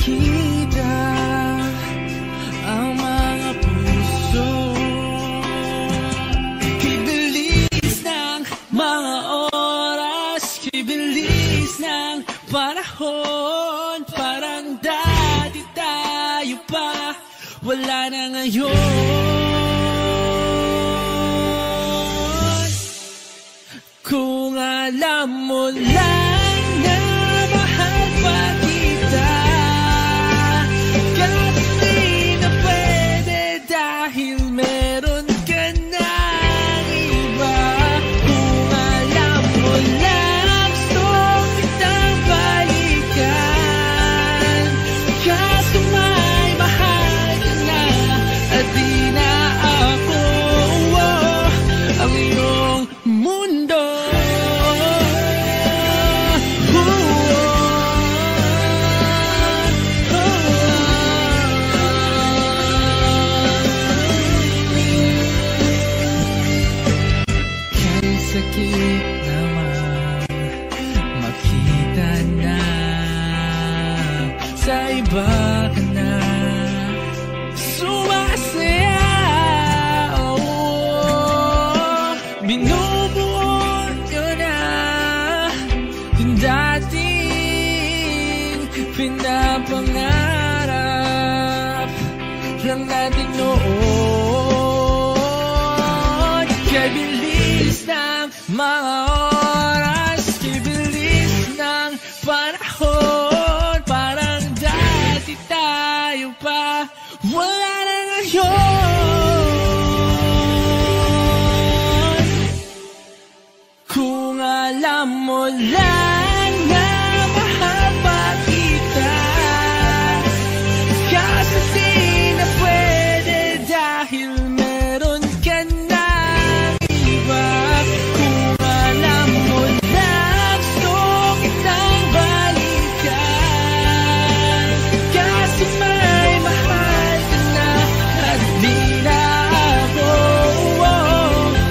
makita ang mga puso. Kibilis ng mga oras, kibilis ng panahon. Parang dati tayo pa, wala na ngayon. Kung alam mo lang na mahal pa kita, kahit di na pwede dahil meron ka ng iba. Kung alam mo lang gusto kitang balikan, kaso may mahal ka na at di na ako ang iyong mundo. Sakit naman makita na sa iba ka na sumasaya. Binubuo nyo na yung dating pinapangarap lang natin noon. Kaya bilis ng mga oras, kibilis ng panahon. Parang dati tayo pa, wala na ngayon. Kung alam mo lang na mahal pa kita, kasi di na pwede dahil meron ka ng iba. Kung alam mo na gusto kitang balikan, kasi may mahal ka na at di na ako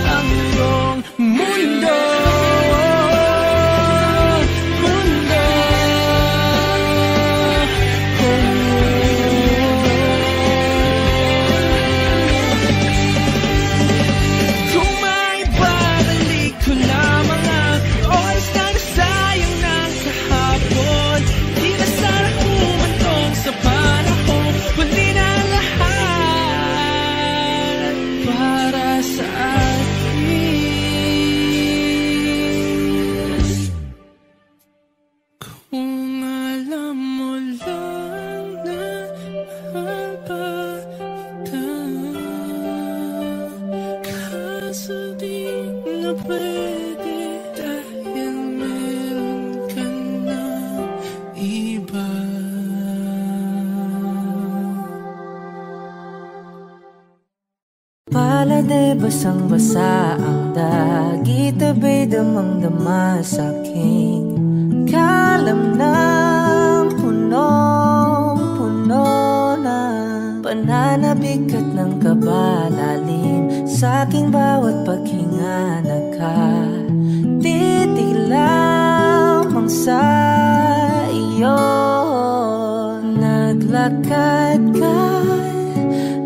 ang iyong mundo. Kung may babalik ko lamang ang oras na nasayang ng kahapon, di na sana humantong sa panahon. Huli na ang lahat para sa atin. Kung alam mo lang na mahal pa kita, kaso di na pwede dahil meron ka na iba. Palade basang-basa ang dagit, abay damang-dama sa aking kalam ng punong-puno na pananabik at ng kabalalim sa aking bawat paghinga. Nakatitig lamang sa iyo, naglakad ka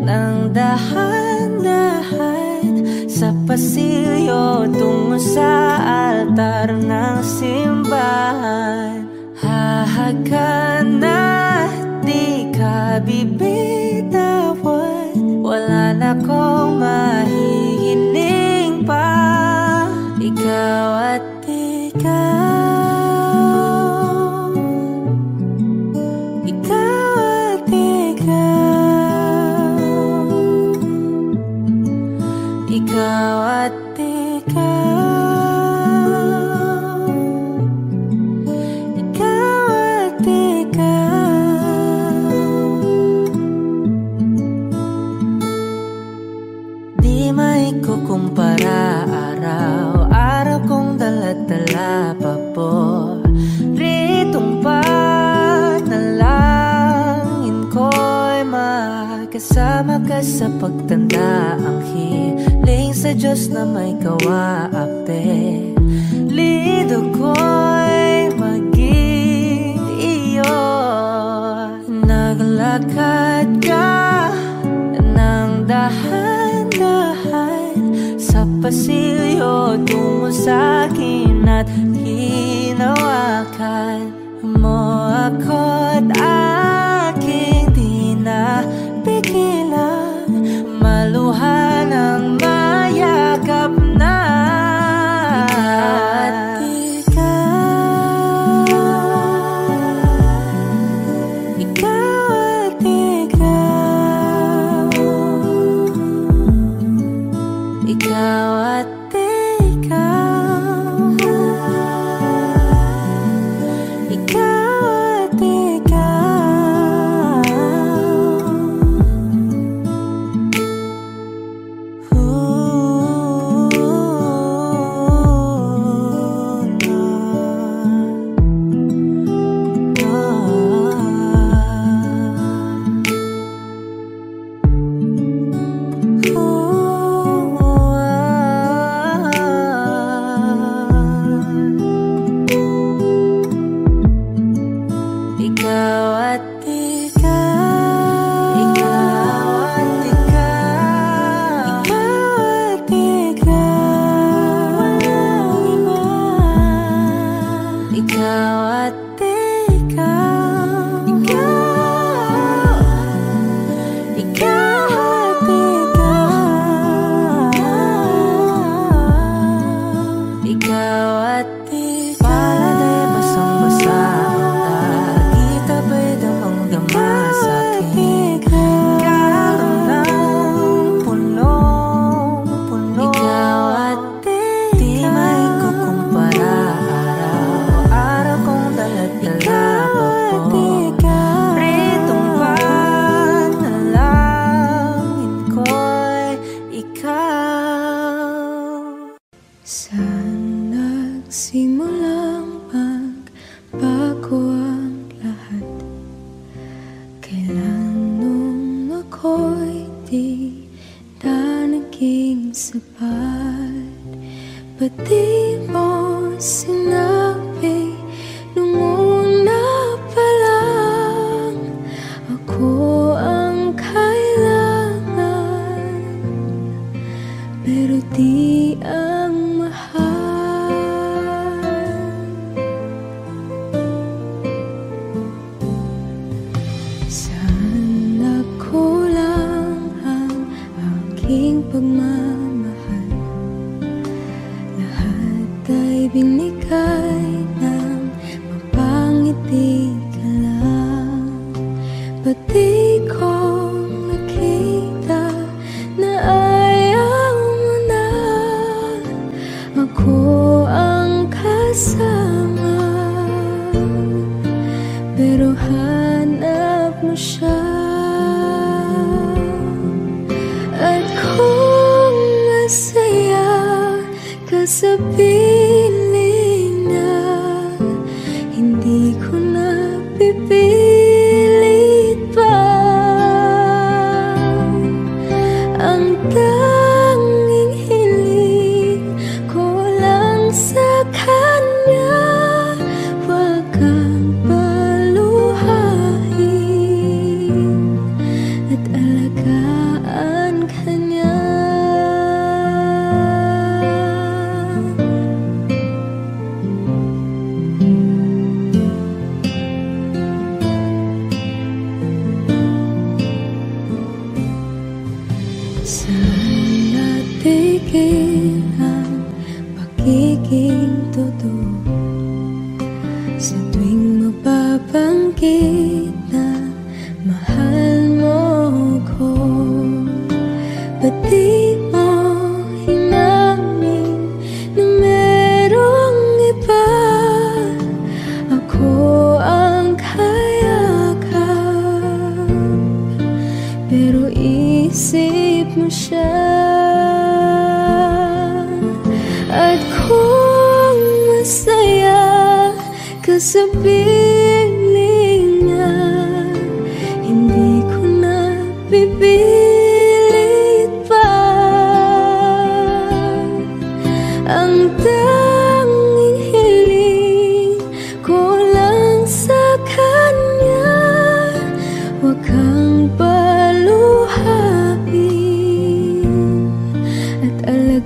ng dahan-dahan sa pasilyo tungo sa altar ng simbahan. Hahagan na di ka bibitawan, wala na kong mahihiling pa. Ikaw at ikaw, ikaw at ikaw, ikaw at ikaw, ikaw at ikaw. Di maikukumpara, araw-araw kong dala-dala pa po ritong panalangin ko'y makasama ka sa pagtanda. Ang hiling sa Diyos na may kawaape, lido ko'y maging iyo. mahal mo ako't aking di na pigilan, maluhan ang mayakap na.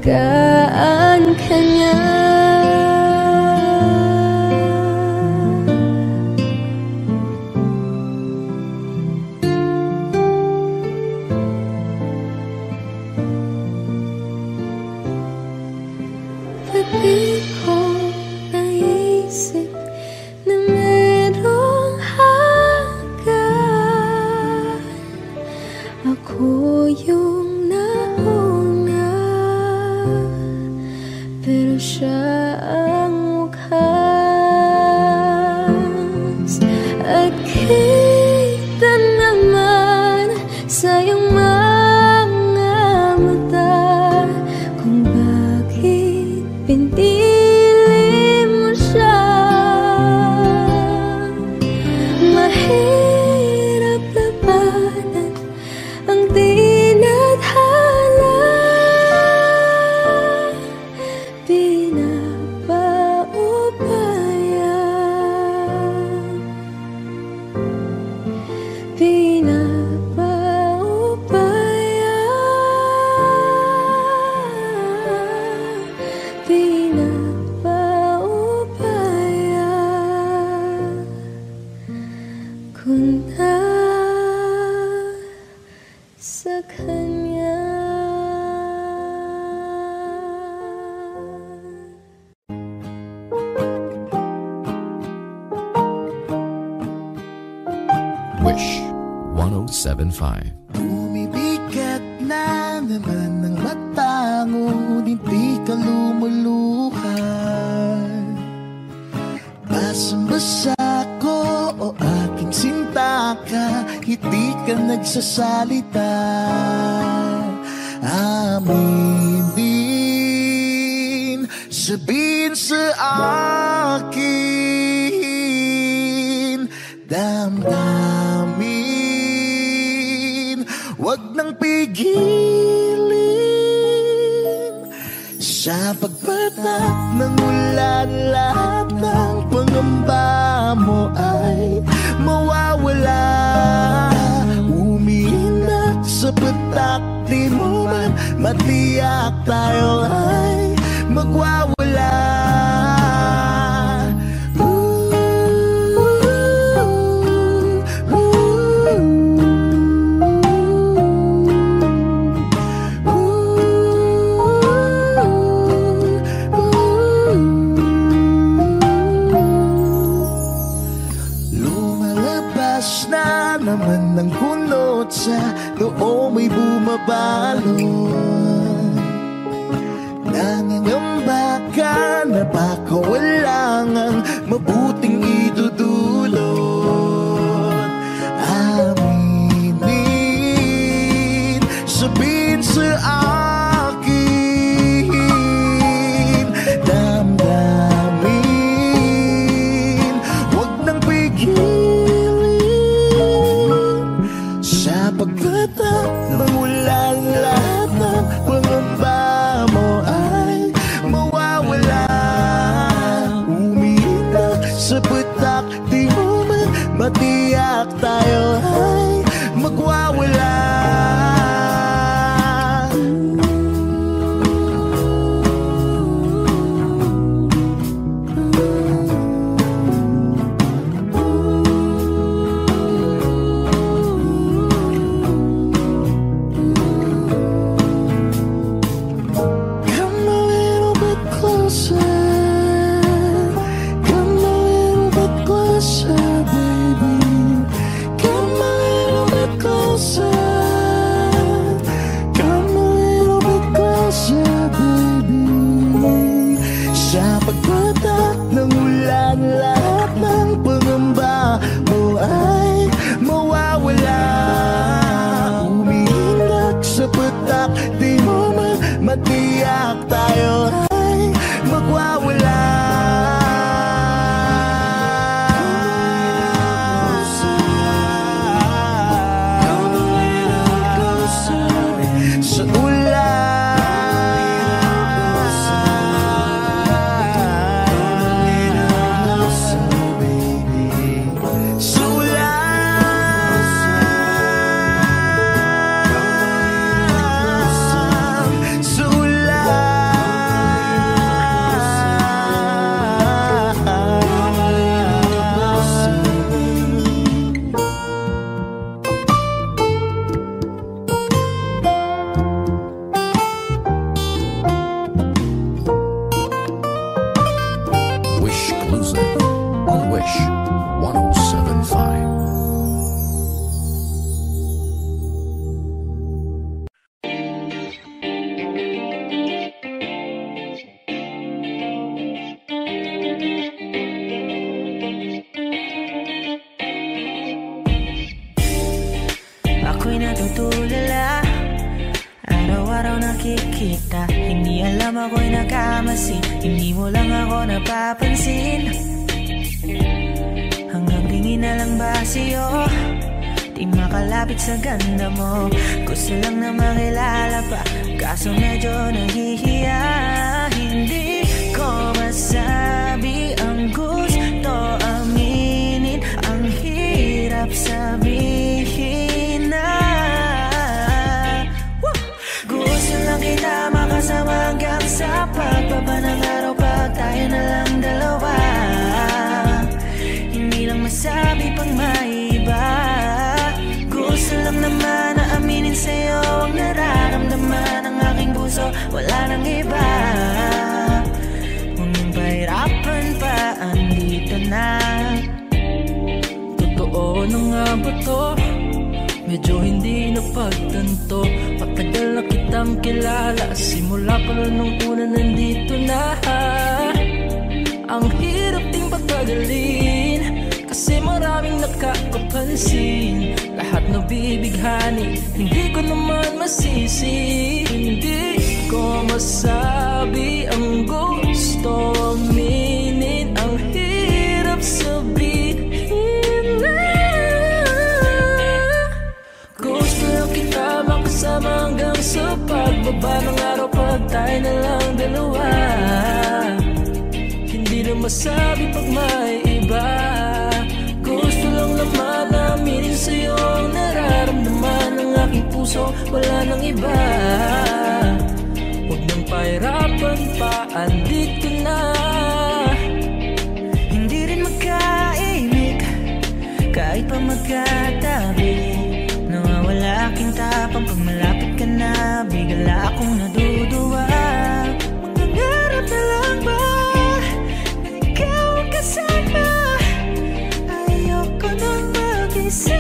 alagaan ka niya. isip na merong hanggan. Ako yung nauna, pero siya ang wakas. At kita naman sa iyong mga mata kung bakit pinili mo siya. Mahirap labanan ang tinadhana, pinapaubaya, pinapaubaya, pinapaubaya ko na sa kanya. Wish 1075. Bumibigat na naman ang mata mo, hindi ka lumuluhan. Basang-basa ko o aking sinta ka, hindi ka nagsasalita. Aminin, sabihin sa akin, damdamin, wag nang pigilin. Sa pagpatak ng ulan, lahat ng pangamba mo ay mawawala. Umiinak sa patak, di mo man matiyak, tayo ay magwawala. Lumalabas na naman ng kunot sa loob, may bumabalot. Nangangamba ka na baka wala ngang mabuting idudulot. Aminin, sabihin sa akin, damdamin, wag nang pigilin. Sa pagpatak ng ulan, lahat ng pangamba mo ay mawawala. Umiinak sa patak, di mo man matiyak, tayo ay magwawala. Come a little bit closer, come a little bit closer, baby. Come Wish 107.5. Ako'y natutulala, araw-araw nakikita. Hindi alam ako'y nagkamasi, hindi mo lang ako napapansin. Hanggang tingin na lang ba sa'yo, di makalapit sa ganda mo. Gusto lang na makilala pa, kaso medyo nahihiya. Hindi ko masabi ang gusto aminin, ang hirap sabihin na. Gusto lang kita makasama hanggang sa pagbaba ng araw, pag tayo na lang dalawa. Hindi lang masabi pang may iba. Gusto lang naman na aminin sa'yo ang nararamdaman ng aking puso, wala nang iba. Huwag nang pahirapan pa, andito na. Totoo na nga ba to? Medyo hindi napagtanto, matagal na kitang kilala, simula pa rin nung una nandito na. Ang hirap ding patagalin, kasi maraming nakakapansin. Lahat nabibighani, hindi ko naman masisi. Hindi ko masabi ang gusto aminin, ang hirap sabihin na. Gusto lang kita makasama hanggang sa pagbaba ng araw, pag tayo na lang dalawa. Hindi na masabi pag may iba. Gusto lang naman aminin sa'yo ang nararamdaman ng aking puso, wala nang iba. Huwag nang pahirapan pa, andito na. Hindi rin magkaimik, kahit pa magkatabi. Nawawala aking tapang pag malapit ka na, bigla akong naduduwa. Mangangarap na lang ba na ikaw ang kasama? Ayoko nang mag-isa.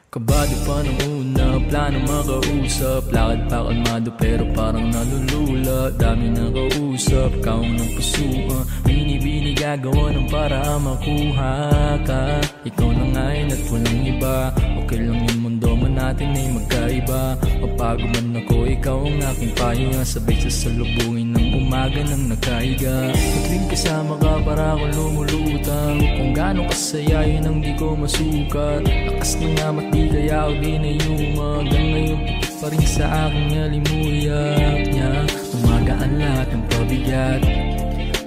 Kabado pa ng una, plano makausap. Lakad pa kalmado pero parang nalulula. Dami na kausap, kaong ng pusuan. Binibini gagawa ng para makuha ka. Ikaw na ngayon at walang iba. Okay lang yung mundo man natin ay magkaiba. Mapagod man ako, ikaw ang aking pahinga. Sabay sasalubungin ng umaga ng nagkahiga. Tuwing kasama ka para akong lumulutang. Kung gaano kasaya yun ang di ko masukat. Lakas na nga mati kaya ako di na yuma. Hanggang ngayon pitik pa rin sa aking alimuyak niya. Tumagaan lahat ng pabigat,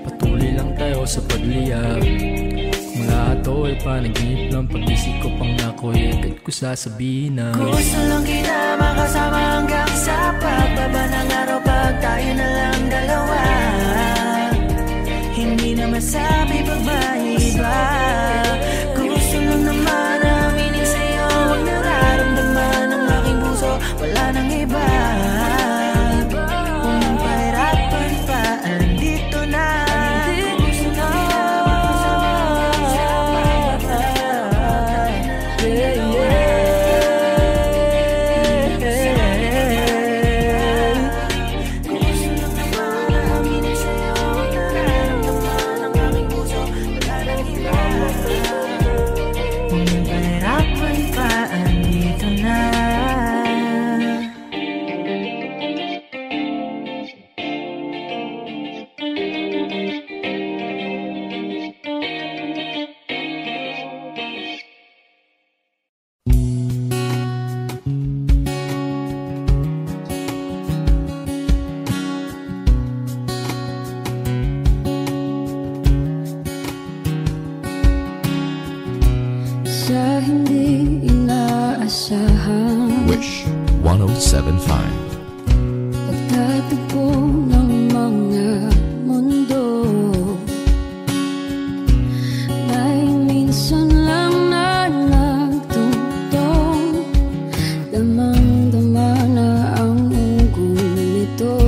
patuloy lang tayo sa pagliyap. Kung lahat to ay panaginip lang, pag-isip ko pang ako'y agad ko sasabihin na gusto lang kita makasama hanggang sa pagbaba ng araw, pag tayo na lang dalawa. Hindi na masabi pag may iba. Gusto lang naman aminin sa'yo ang nararamdaman ng aking puso, wala nang iba. Kung nang pahirapan pa, andito na. Gusto na sa hindi inaasahan. Wish 107.5. Pagtatagpo ng mga mundo, may minsan lang na nagtutong, damang-dama na ang unggoy nito.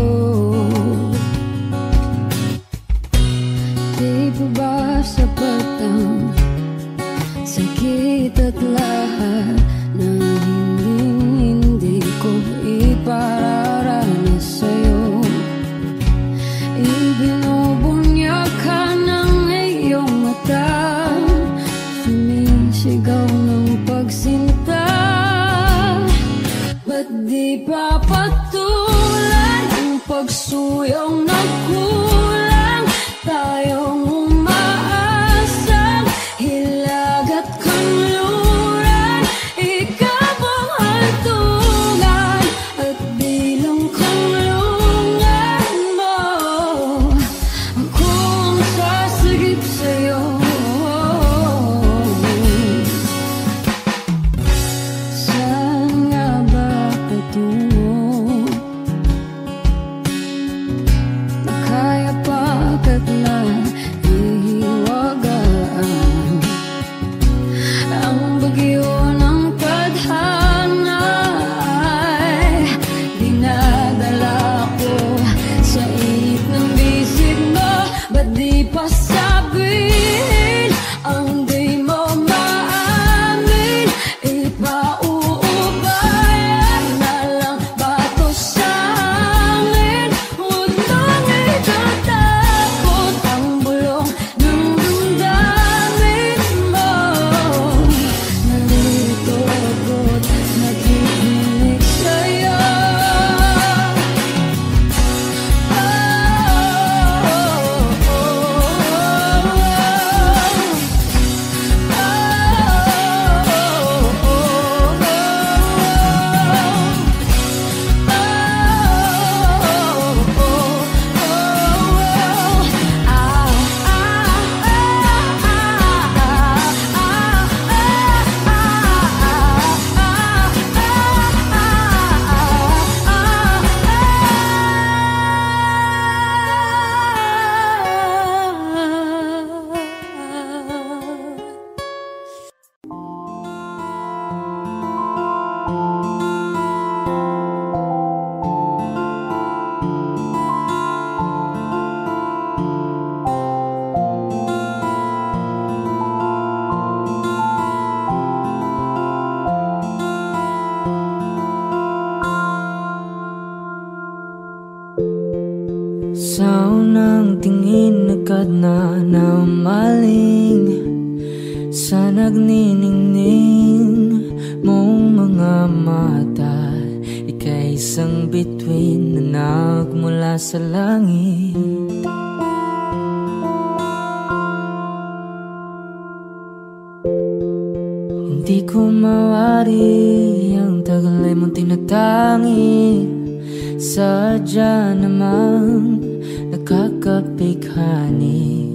Ibinubunyag ka ng iyong mata, sumisigaw ng pagsinta. Ba't di pa patulan ang pagsuyong ng kulang? Tayong umaasang hilag at kanluran, ikaw ang hantungan at bilang kanlungan mo. Ako ang sasagip sa'yo. Saan nga ba patungo? Kaya pagkat na ihiwagaan ang bagyo ng tadhana ay dinadala ko sa init ng bisig mo. Ba't di pa sabihin ang di mo maamin? Ipauubayan na lang ba to sa amin? Huwag nang itatakot ang bulong ng damdamin mo. Nalito ako't nakikinig sa'yo. Sa unang tingin agad na namaling sa nagniningning mong mga mata. Ika'y isang bituin na nagmula sa langit. Hindi ko mawari ang tagal ay mong tinatangi. Sadya namang nakakapighani,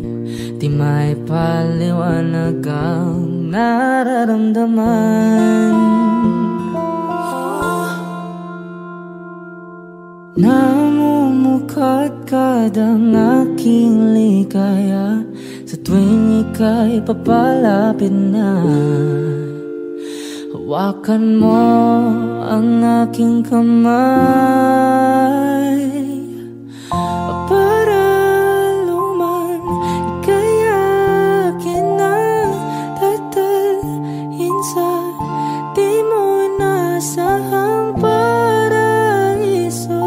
di may paliwanag ang nararamdaman. Namumukadkad ang aking ligaya sa tuwing ika'y papalapit na. Hawakan mo ang aking kamay para luman ika'y akin na tatalhin sa di mo inasahang paraiso.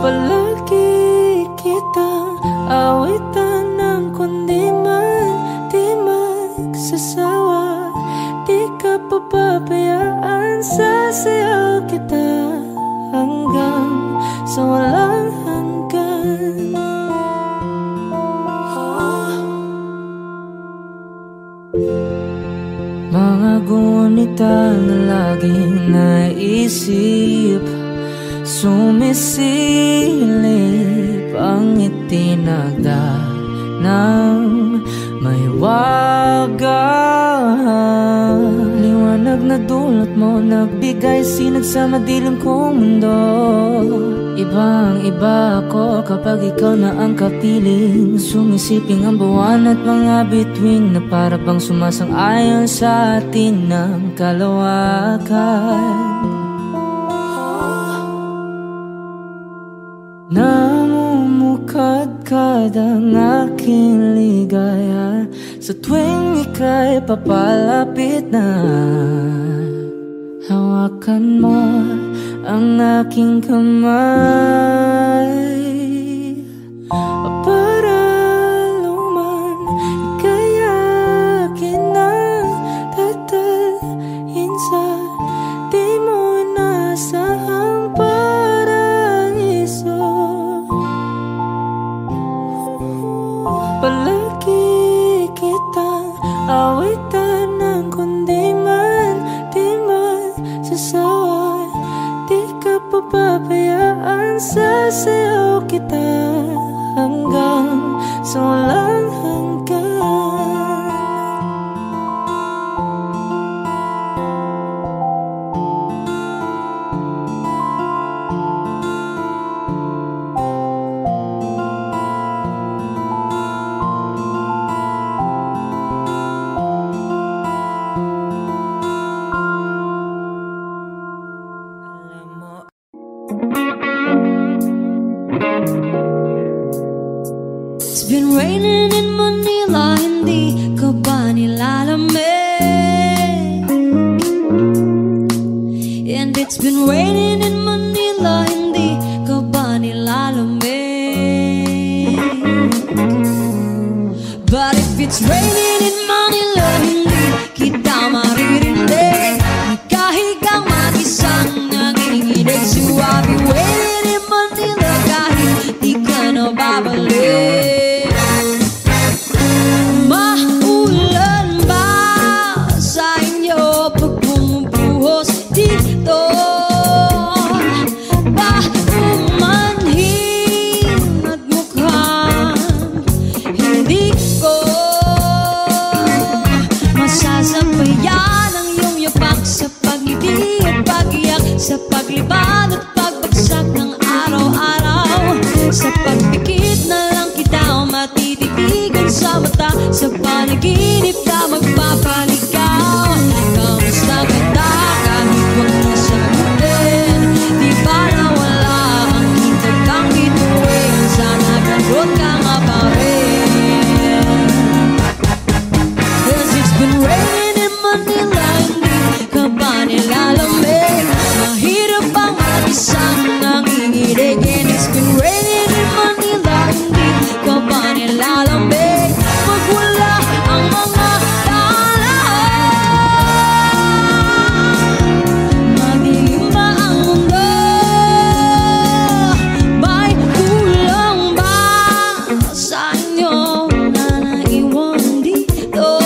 Palagi kitang awitan ng kundi man di magsasawa. Di ka papabayaan, sasayaw kita hanggang sa walang hanggan. Mga gunita na laging naisip, sumisilip ang itinagda ng may wagang liwanag na dulot mo, nagbigay sinag sa madilim kong mundo. Ibang iba ako kapag ikaw na ang kapiling, sumisiping ang buwan at mga bituin na para bang sumasang-ayon sa atin ng kalawakan. Namumukadkad ang aking ligaya sa tuwing ika'y papalapit na. Hawakan mo ang aking kamay para luman ikayakin ng tatalhin sa di mo nasahang paraiso. Palagi kitang awitan ng kundi man di man sasawa. Di ka papabayaan, sasayaw kita hanggang sa walang hanggan. It's been raining in Manila, hindi ka ba nilalamig? And it's been raining in Manila, hindi ka ba nilalamig? But if it's raining in Manila, hindi kita maririnig. Nakahigang mag-isang nanginginig. So I'll be waiting in Manila kahit di ka na babalik. Maulan ba sa inyo pag bumubuhos dito? Ba umanhin at mukhang hindi ko masasabayan ang iyong yapak sa pagngiti at pag-iyak, sa paglibad at pagbagsak ng araw-araw. Sa pagpikit na lang kita o matititigan sa mata, sa panaginip ka magpapaligaw. Kamusta kita kahit wag na sagutin? Di ba nawala ang kita kang bituin? Sana gano'n ka nga pa rin. 'Cause it's been raining in Manila, hindi ka ba nilalamig? Mahirap bang mag-isang nanginginig? And it's been raining in Manila, hindi ka ba nilalamig? Pag wala ang mga dalahan, madilim ba ang mundo? May kulang ba sa inyo na naiwan dito?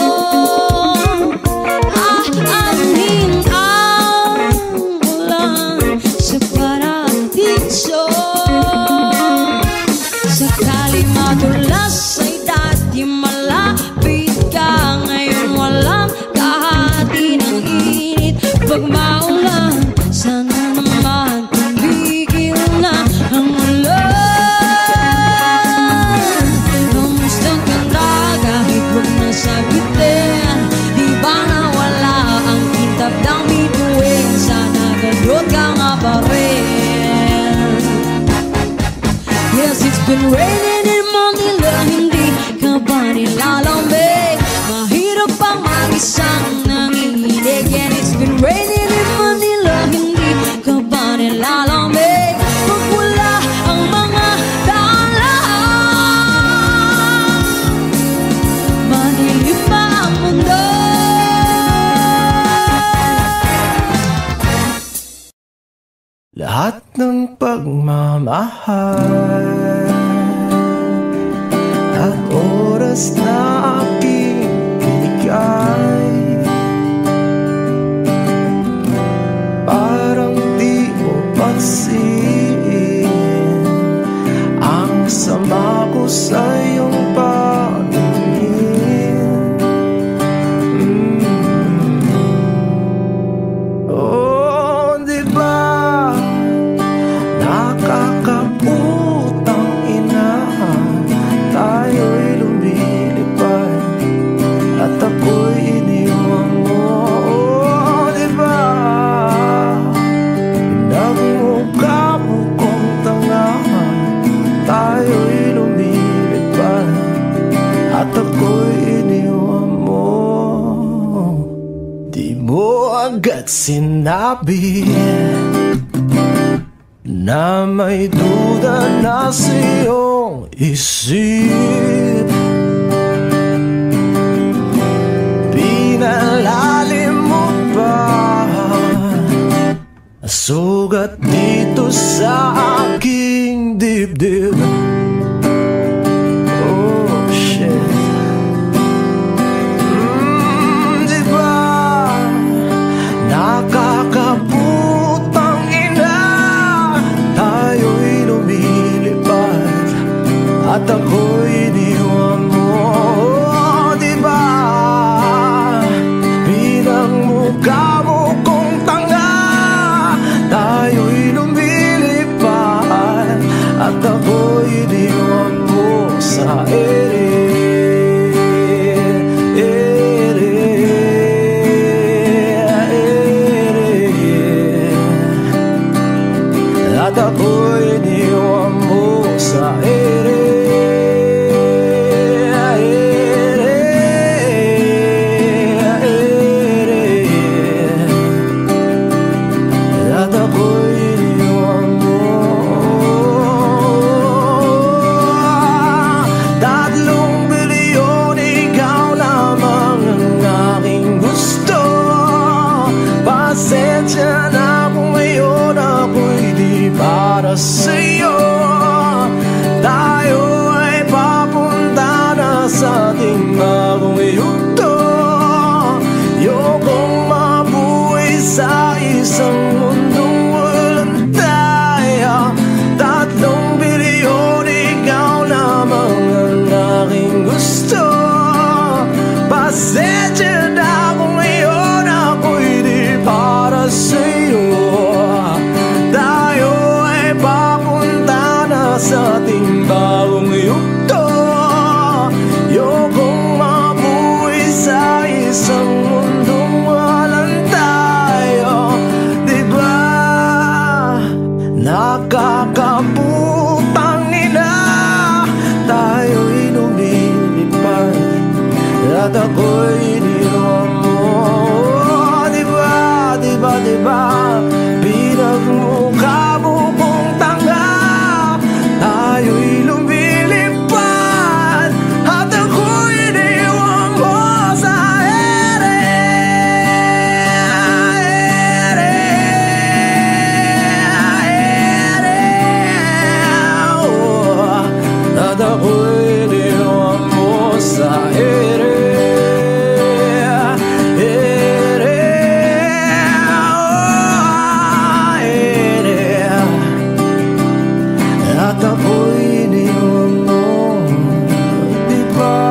Aanhin ang ulan sa paradiso. Sakali madulas ay dati malapit ka, ngayon walang kahati ng init. Pag maulan, sana naman tumigil na ang ulan. Kamusta ka na kahit wag na sagutin? Di ba nawala ang kitab ng bituin? Sana gano'n ka nga pa rin. Yes, it's been raining in Manila, hindi ka ba nilalamig? Mahirap pang mag-isang nanginginig. And it's been raining in Manila, hindi ka ba nilalamig? Pag wala ang mga dalahan, madilim pa ang mundo. Lahat ng pagmamahal at oras na aking binigay, parang di mo pansin ang sama ko sa iyong paningin. Oh, di ba nakakaputang ina, tayo'y lumilipad at ako'y iniwan mo. Oh, di ba nagmukha mo kong tanga, tayo'y lumilipad at ako'y iniwan mo. Di mo agad sinabi na may duda na sa iyong isip. Pinalalim mo pa sugat dito sa aking dibdib. Oh shit. Diba nakakaputang ina, tayo'y lumilipad at ako'y iniwan mo. Oh, diba pinagmukha mo kong tanga, tayo'y lumilipad at ako'y iniwan mo sa ere. At ako'y iniwan mo sa ere. At ako'y iniwan mo. 3 bilyon, ikaw lamang ang aking gusto. Pasensya na kung ngayon ako'y di para sa'yo. Tayo ay papunta na sa ating bagong yugto. Ayokong mabuhay sa isang mundong walang tayo. 3 bilyon, ikaw lamang ang aking gusto. Pasensya na kung ngayon ako'y di para sa'yo. Tayo ay papunta na sa ating bagong yugto. Ayokong mabuhay sa isang mundong walang tayo. Diba nakakaputang ina, tayo'y lumilipad at ako'y iniwan mo. Diba, diba, diba pinagmukha mo kong tanga, tayo'y lumilipad at ako'y iniwan mo sa ere. At ako'y iniwan mo sa ere. At ako'y iniwan mo. Diba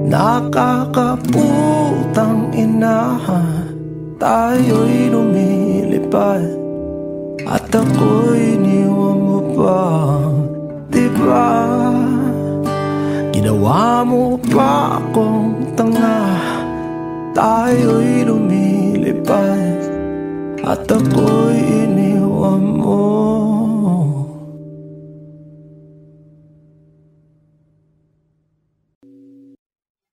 nakakaputang ina, tayo'y lumilipad at ako'y iniwan mo pa. Diba ginawa mo pa akong tanga, tayo'y lumilipad at ako'y iniwan mo.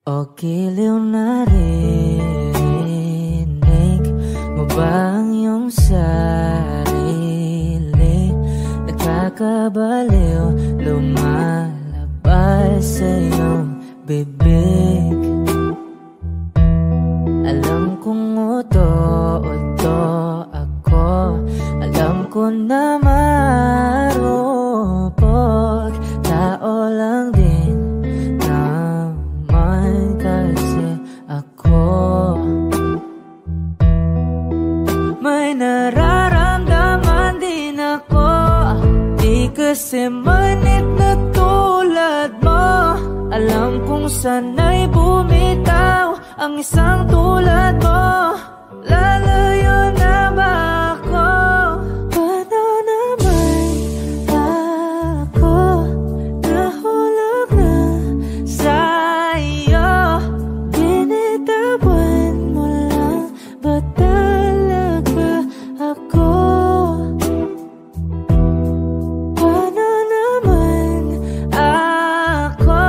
O giliw na rinig mo ba ang iyong sarili? Nakakabaliw, lumalabas sa iyong bibig. Alam kong uto-uto ako, alam ko na marupok, tao lang din naman kasi ako. May nararamdaman din ako, di kasi manit na tulad mo. Alam kong sana'y bumitaw ang isang tulad mo. Lalayo na ba ako? Paano naman ako nahulog na sa'yo? Binitawan mo lang ba talaga ako? Paano naman ako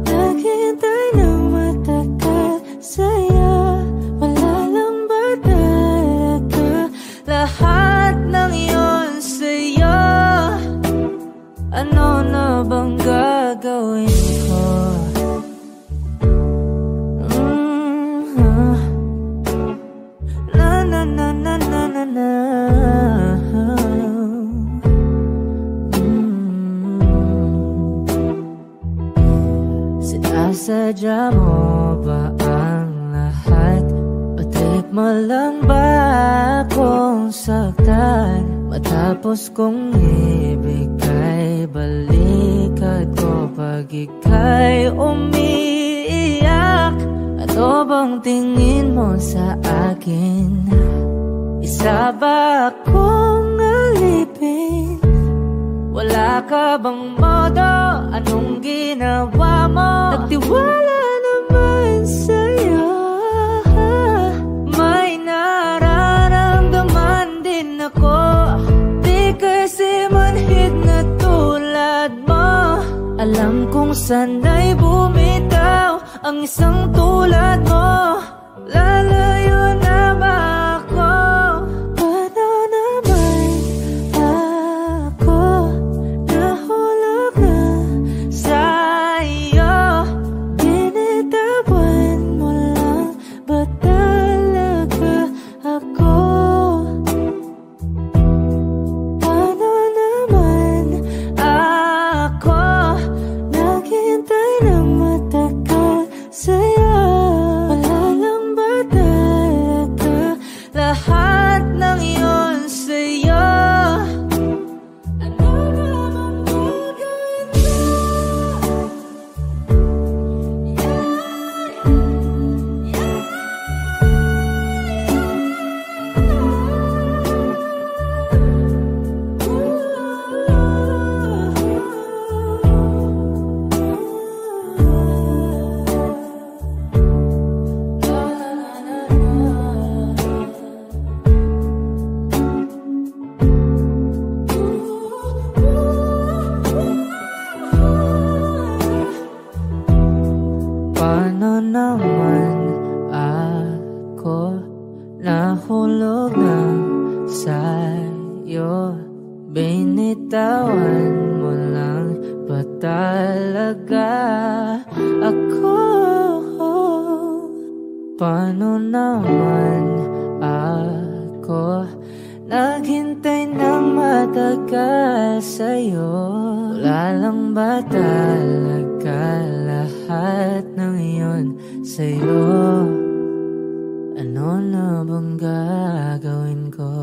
naghintay ng matagal sa'yo? Wala lang ba talaga bang gagawin ko? Na na na na na na na. Sinasadya mo ba ang lahat? Patik mo lang ba akong saktan? Matapos kong ibigay balikat ko pag ika'y umiiyak. Ano bang tingin mo sa akin? Isa ba akong alipin? Wala ka bang modo? Anong ginawa mo? Nagtiwala naman sa'yo. May nararamdaman din ako. Di kasi manhid na tulad mo. Alam kong sana'y bumitaw ang isang tulad mo. Lalayo na ba ako? Paano naman ako nahulog na sa'yo? Binitawan mo lang ba talaga ako? Paano naman ako naghintay ng matagal sa'yo? Wala lang ba talaga lahat ng iyon sa'yo? Ano naman gagawin ko? Paano naman ako nahulog na sa'yo? Binitawan mo lang ba talaga ako? Paano naman ako naghintay ng matagal sa'yo? Wala lang ba talaga lahat ng iyon sa'yo? Ano na bang gagawin ko?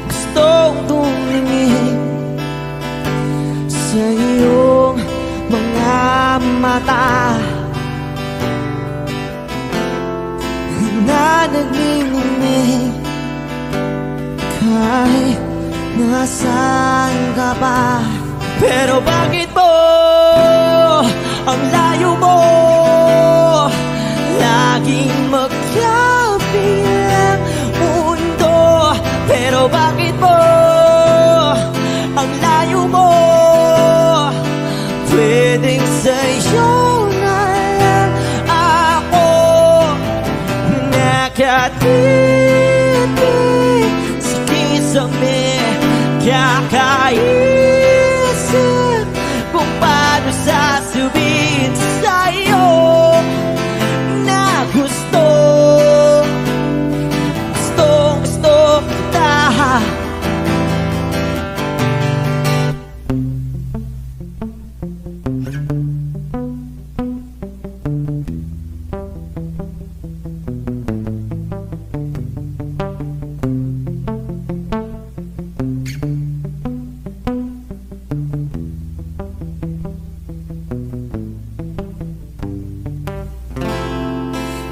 Gustong tumingin sa iyong mga mata na nagniningning kahit nasaan ka pa. Pero bakit mo ang layo mo laging magkabilang mundo? Pero bakit mo ang layo mo pwedeng sa'yo na lang ako nakatitig sa kisame? Kakaisip kung paano sasabihin sa'yo na gustong kita.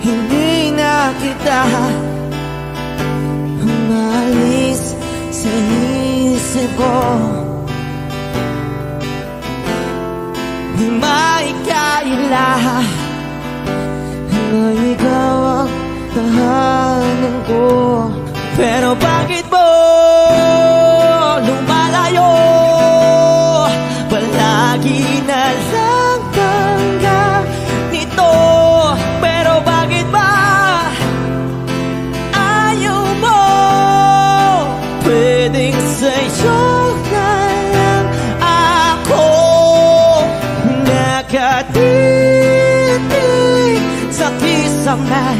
Hindi na kita umalis sa isip ko. Di maikaila na ikaw ang tahanan ko. Pero bakit mo lumalayo? Palagi na lang hanggang nito. Pero bakit ba ayaw mo? Pwede may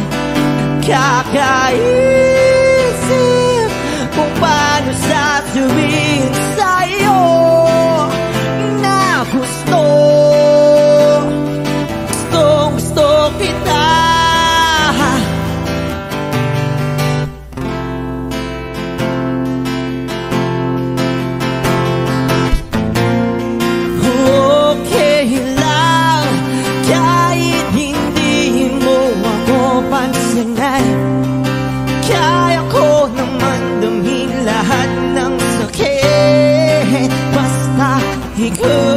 kakaisip kung paano sasabihin sa'yo na gusto kita. Okay lang kahit hindi mo ako pansinin, kaya ko naman damhin lahat ng sakit basta ikaw.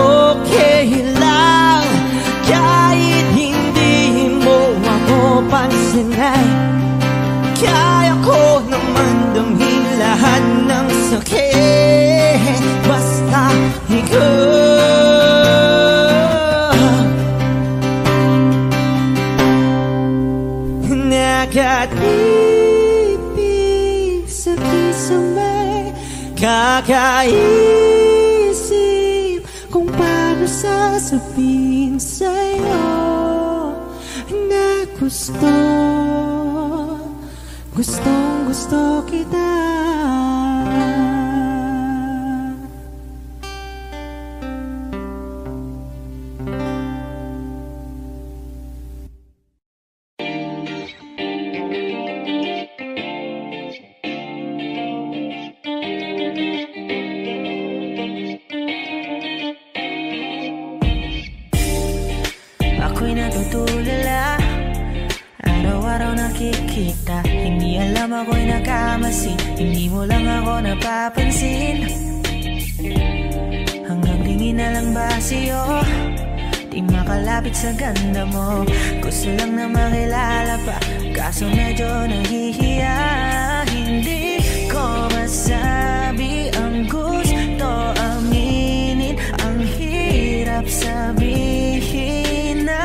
Okay lang kahit hindi mo ako pansinin, kaya ko naman damhin lahat ng sakit basta ikaw. Nakatipid sa kisame, kakaisip kung paano sasabihin sa'yo na gustong kita. Ako'y natutulala, araw-araw nakikita. Hindi alam ako'y nagkamasi, hindi mo lang ako napapansin. Hanggang tingin na lang ba sa'yo, di makalapit sa ganda mo. Gusto lang na makilala pa, kaso medyo nahihiya. Hindi ko masabi ang gusto aminin, ang hirap sabihin na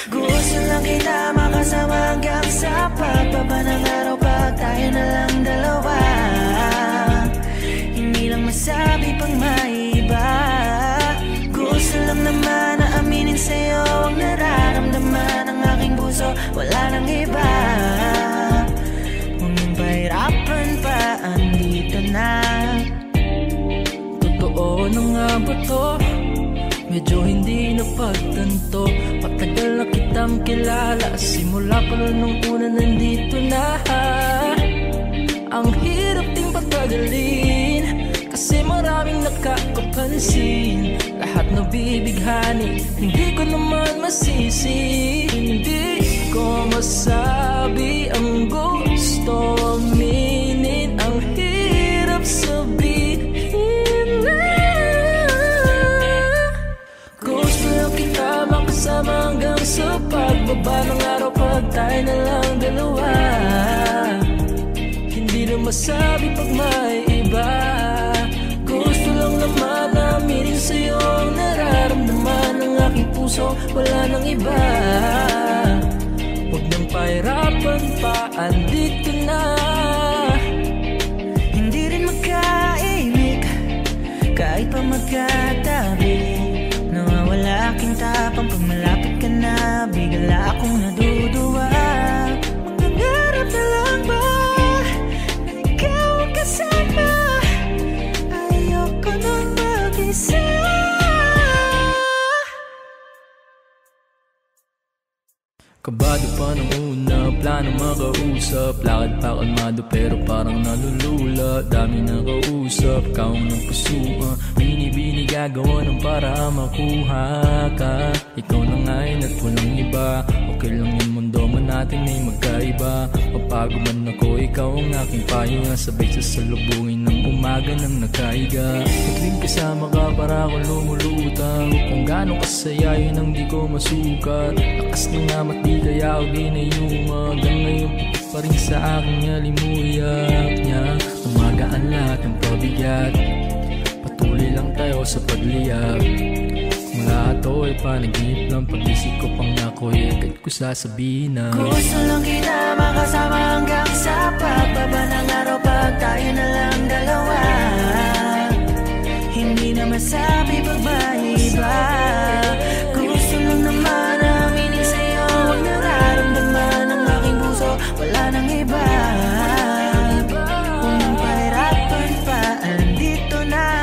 gusto lang kita makasama hanggang sa pagbaba ng araw, pag tayo na lang dalawa. Hindi lang masabi pang may iba, gusto lang naman na aminin sa'yo ang nararamdaman ng aking puso, wala nang iba. Huwag nang pahirapan pa, andito na. Totoo na nga ba to? Medyo hindi napagtanto, patagal na kitang kilala, simula pa lang nung una nandito na. Ang hirap ding patagalin, kasi maraming nakakapansin. Lahat nabibighani, hindi ko naman masisi. Hindi ko masabi ang gusto aminin, ang hirap sabihin na. Gusto lang kita makasama hanggang sa pagbaba ng araw, pag tayo na lang dalawa. Hindi na masabi pag may iba, gusto lang naman na aminin sa'yo ang nararamdaman ng aking puso, wala nang iba. Huwag nang pahirapan pa, andito na. Hindi rin magkaimik kahit pa magkatabi, nawawala aking tapang pag malapit ka na, bigla akong naduduwa. Mangangarap na lang ba na ikaw ang kasama, ayoko nang mag-isa. Kabado pa nung una, plano makausap, lakad pa kalmado pero parang nalulula. Dami na kausap, kaong ng pusuan, binibini gagawa ng para makuha ka. Ikaw na ngayon at walang iba, okay lang yung mundo man natin ay magkaiba. Mapagod man ako, ikaw ang aking pahinga, sabay sasalubungin ng umaga nang nakahiga. Tuwing kasama ka para akong lumulutang, kung gano'ng kasaya yun ang di ko masukat. Lakas ng amat di kaya ako ginayuma, hanggang ngayon puti pa rin sa aking alimuyak niya. Umagaan lahat ng pabigat, patuloy lang tayo sa pagliyab. Mula ito ay panaginip lang, pag-isip ko pang ako'y agad ko sasabihin na gusto lang kita makasama hanggang sa pagbaba ng araw, pag tayo na lang dalawa. masabi pag may iba. Gusto lang naman aminin sa'yo ang nararamdaman ng aking puso. Wala nang iba. Kung nang pahirapan pa, andito na.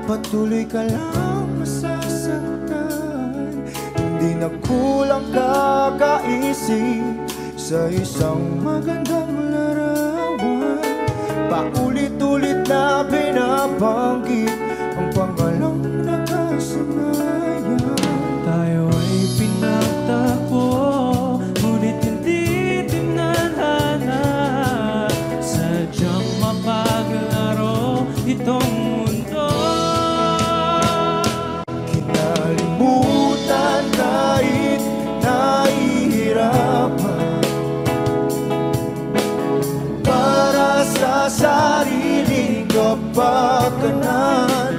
Patuloy ka lang masasaktan. Hindi na kulang kakaisip sa isang magandang larawan. Paulit-ulit na binabanggit ang pangalang nakasanayan. Tayo ay pinagtagpo, ngunit hindi tinadhana. Sadyang mapaglaro itong mundo. Kinalimutan kahit nahihirapan, para sa sariling kapakanan.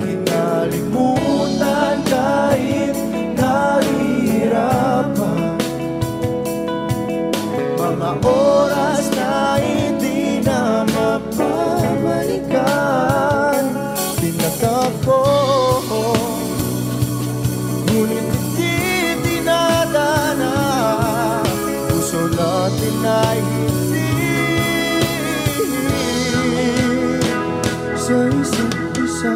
Kinalimutan kahit nahihirapan, mga oras na hindi na mapabalikan. Tinatag ko, ngunit hindi dinadana. Puso natin ay hindi sa isa't isa.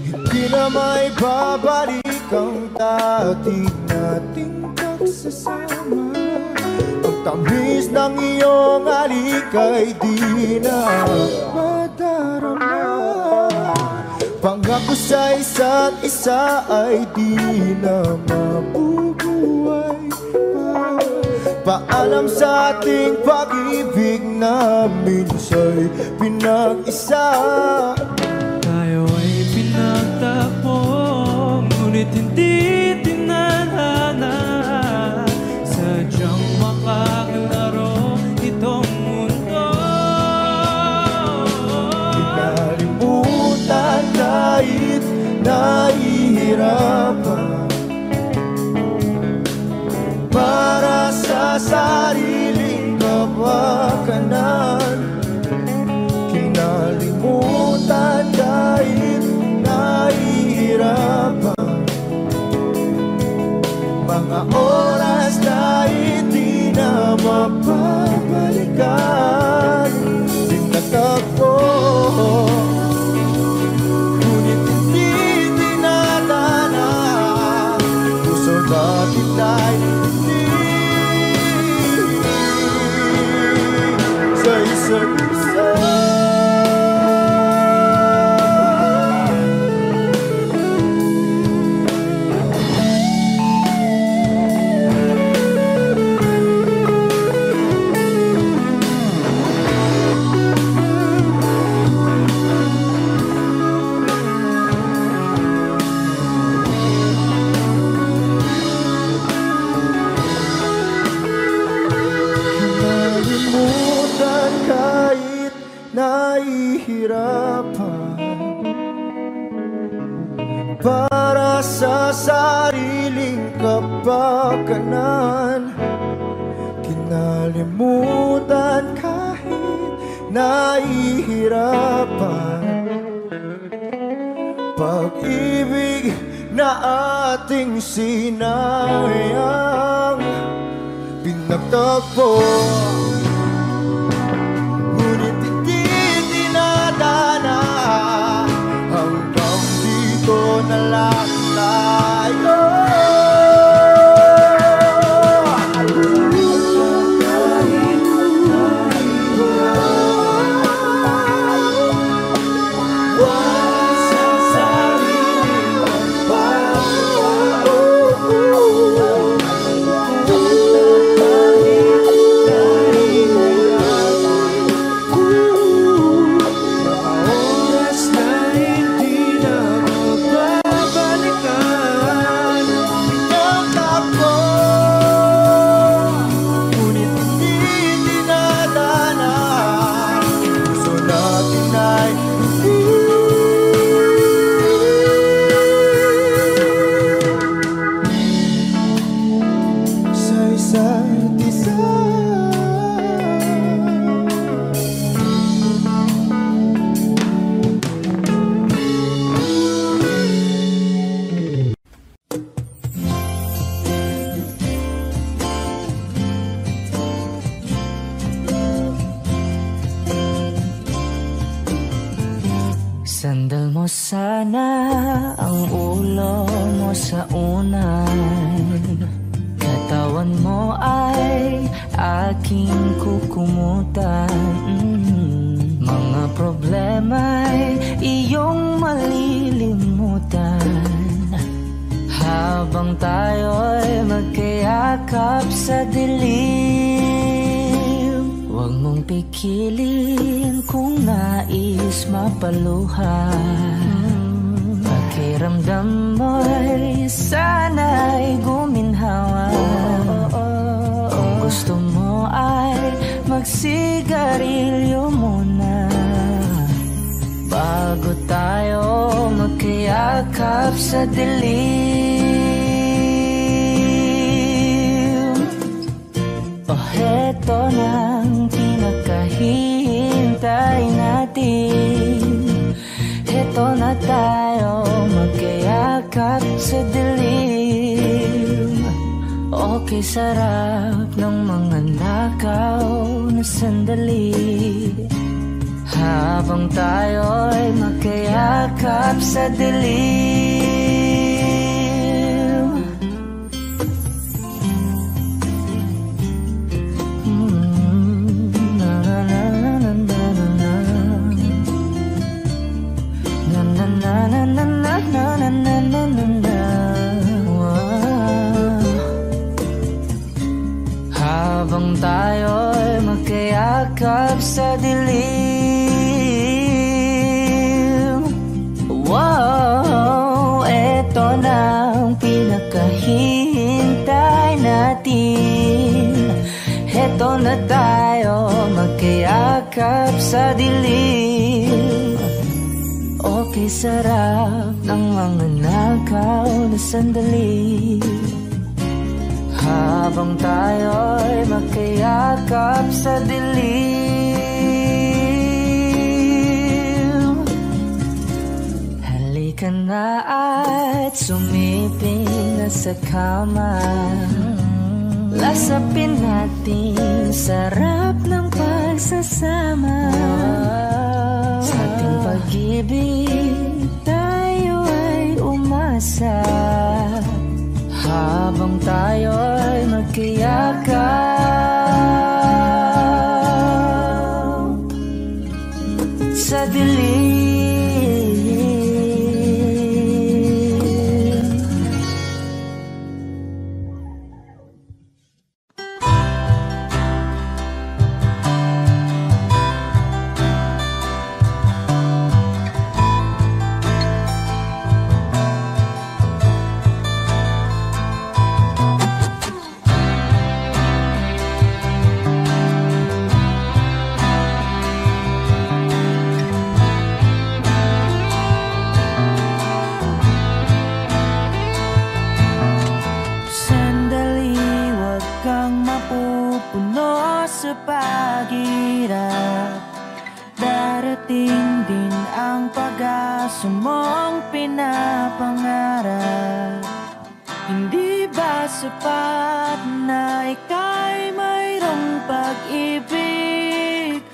Hindi na may babalik ang dati nating pagsasama. Ang tamis ng iyong halik ay di na madarama. Pangako sa isa't isa ay di na mabubuhay pa. Paalam sa ating pag-ibig na minsa'y pinag-isa. Tayo ay pinagtagpo, ngunit hindi tinadhana. Sadyang makaglaro itong mundo. Kinalimutan kahit nahihirapan, para sa sariling kapakanan. Kinalimutan kahit nahihirapan, mga oras na hindi na mapabalikan. Tinatag ko, ngunit hindi dinadana. Puso natin ay hindi sa isa't isa. Kinalimutan kahit nahihirapan, para sa sariling kapakanan. Kinalimutan kahit nahihirapan, pag-ibig na ating sinayang pinagtagpo, ngunit hindi dinadana. Hanggang dito na lang tayo. Sandal mo sana ang ulo mo sa unan, katawan mo ay aking kukumutan. Mga problema'y iyong malilimutan habang tayo'y magkayakap sa dilim. Huwag mong pikilin kung nais mapaluhan. Pakiramdam mo'y sana'y guminhawa. Kung gusto mo ay magsigarilyo muna bago tayo magkayakap sa dilim. Heto nang pinakahihintay natin. Heto na tayo magkayakap sa dilim. Okay, sarap ng mga nakaw na sandali habang tayo'y magkayakap sa dilim. Habang tayo'y magkayakap sa dilim. Wow, eto na ang pinakahihintay natin. Eto na tayo magkayakap sa dilim. Okay, sarap ng mga nakaw na sandali habang tayo'y magkayakap sa dilim. Halika na at sumiping na sa kama. Lasapin natin sarap ng pagsasama. Sa ating pag-ibig tayo ay umasa habang tayo'y magkayakap sa dilim. Sa paghirap, darating din ang pag aso mong pinapangarap? Hindi ba sapat na ika'y mayroong pag-ibig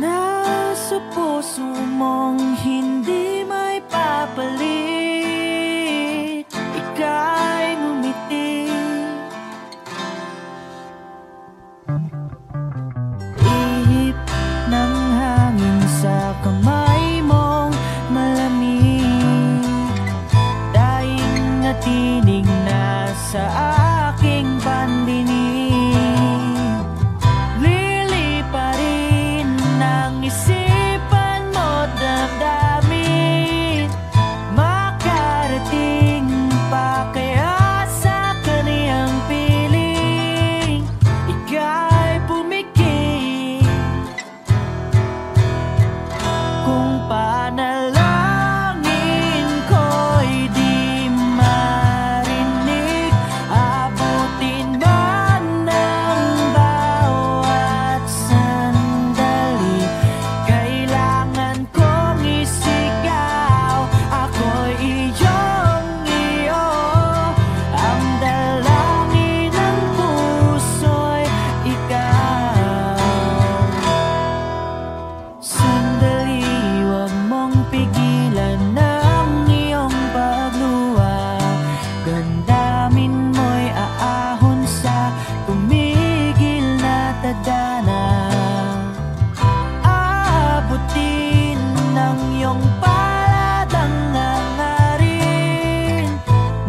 na sa puso mong hindi may papalit? Ika'y ngumiti, ihip ng hangin sa kamay mong malamig, daing at tinig na sa aking pandinig. Liliparin ng isipan mo damdamin, makarating pa kaya sa kaniyang piling? Ika'y pumikit kung panalangin ko'y di marinig. Abutin man ng bawat sandali, kailangan kong isigaw. Ako'y iyong-iyo, ang dalangin ng puso'y ikaw. Sandali, huwag mong pigilan ng iyong pagluha. Damdamin mo'y aahon sa tumigil na tadhana. Abutin ng iyong palad ang hangarin,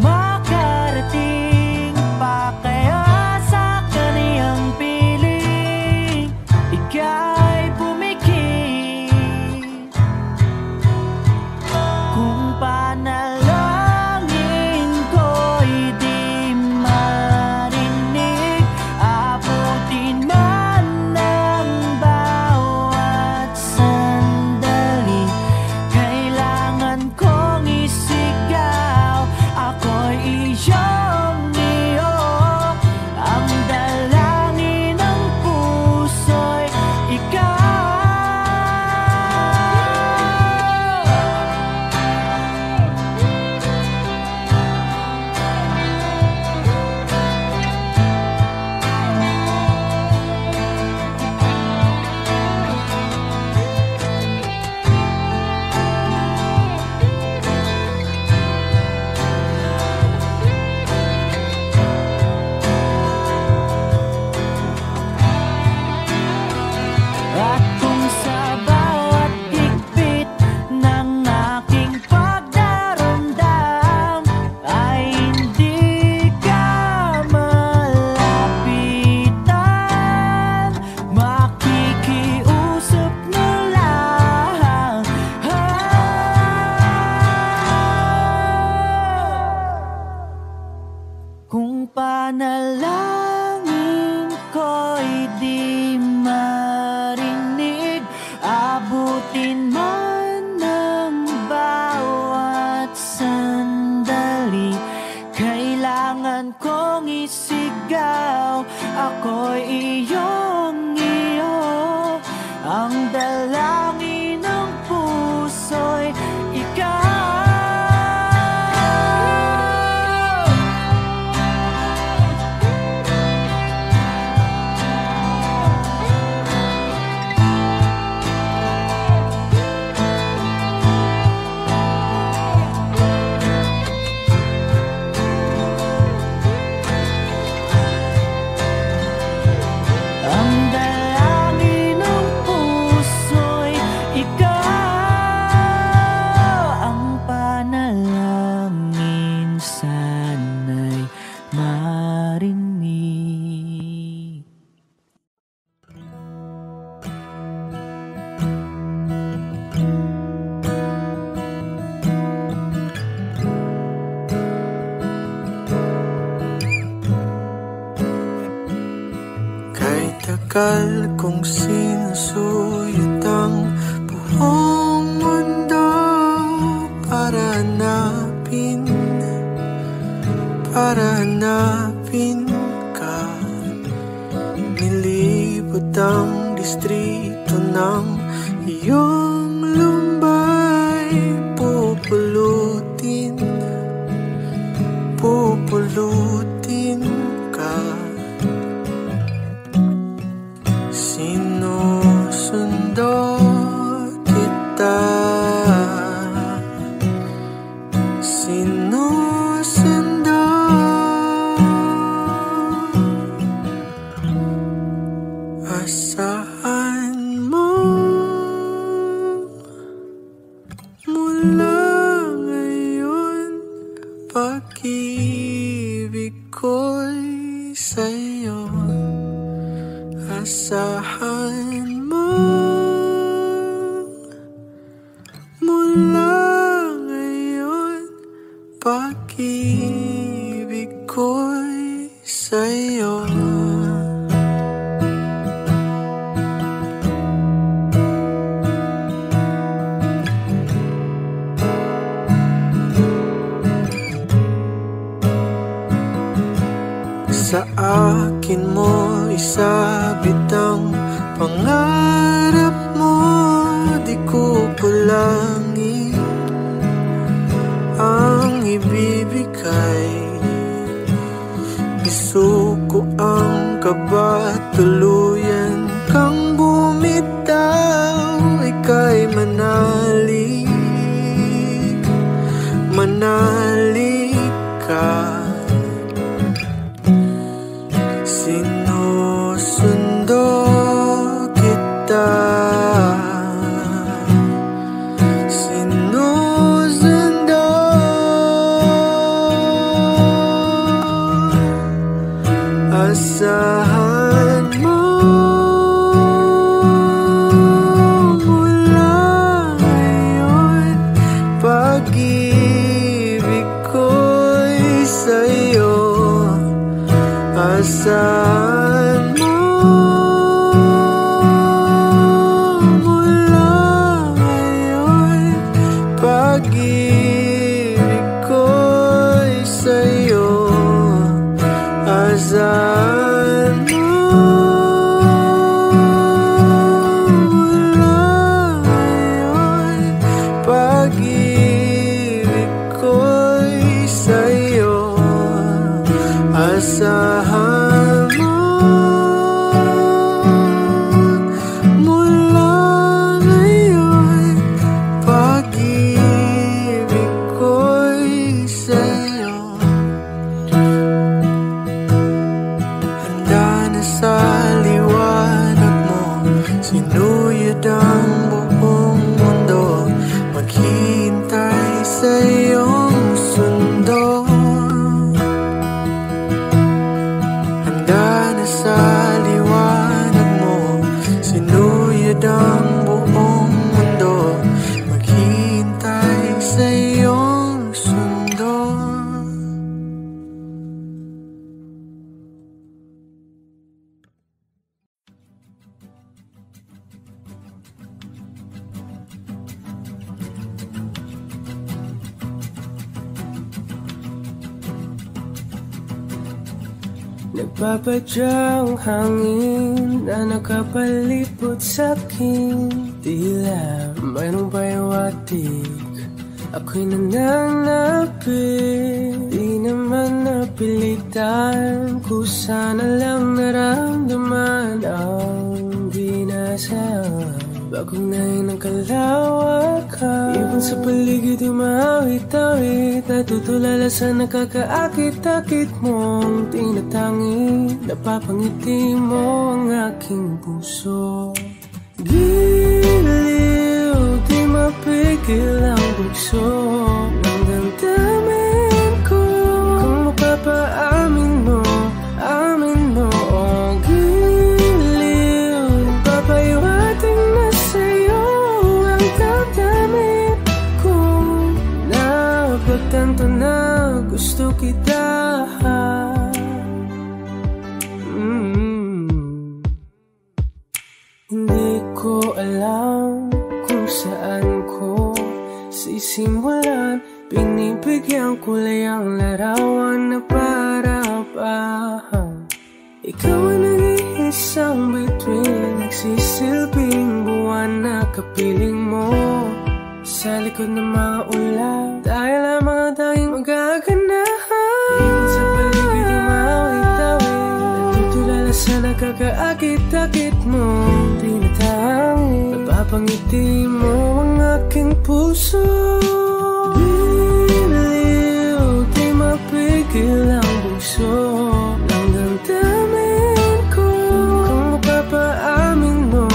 makarating pa kaya sa kaniyang piling? Ika'y pumikit kung panalangin ko'y di marinig. Abutin man ng bawat sandali, kailangan kong isigaw. Ako'y iyong-iyo, ang dalangin ng puso'y ikaw. At kung sa bawat higpit ng aking pagdaramdam ay hindi ka malapitan, makikiusap na lang. Kung panalangin ko'y di marinig, abutin man ng bawat sandali, kailangan kong isigaw. Ako'y iyong-iyo, ang dalangin ng puso'y ikaw. Ang dalangin ng puso'y ikaw, ang panalangin sana'y marinig. Kay tagal kong sinusuyot ang buong mundo para hanapin ka. Nilibot ang distrito ng iyong lumbay, pag-ibig ko'y sa'yo. Asahan mo mula ngayon, pag-ibig ko'y sa'yo. Sa akin mo isabit ang pangarap mo, di ko kulangin ang ibibigay. Isuko ang kaba, tuluyan kang bumitaw. Ika'y manalig, manalig ka. Sinusundo kita, sinusundo. Asahan mo mula ngayon, pag-ibig ko'y sa'yo. Asahan mo mula ngayon, pag-ibig ko'y sa'yo. Asahan mo mula ngayon, pag-ibig ko'y sa'yo. Asahan mo mula ngayon, pag-ibig ko'y sa'yo. Handa na sa liwanag mo, sinuyod ang buong mundo, maghihintay sa iyong sundo. Sa liwanag mo, sinuyod ang buong mundo, maghihintay sa iyong sundo. Nagpapadyang hangin na nakapalipot sa'kin, tila mayroong pahiwatig, ako'y nananapit. Di naman napilitan, kusa na lang naramdaman ang binasa. Bagong nahin ng kalawakan, ibon sa paligid umawit-awit, natutulala sa nakakaakit-akit mong tinatangi. Napapangiti mo ang aking puso. Giliw, di mapigil ang bugso ng damdamin ko. Kung mapapaamin mo, amin mo. Oh, giliw, papahiwating na sa'yo ang damdamin ko. Napagtanto na gusto kita. Hindi ko alam kung saan ko sisimulan, pinibigyan kulay ang larawan na para-parahan. Ikaw ang nag-iisang bituin, nagsisilbing buwan na kapiling mo. Sa likod ng mga ulan, tayo lamang ang tanging magaganahan. Ibon sa paligid umawit-awit, natutulala sa nakakaakit-akit mo. Tinatangi, napapangiti mo ang aking puso. Giliw, di mapigil ang bugso ng damdamin ko. Kung mapapaamin mo,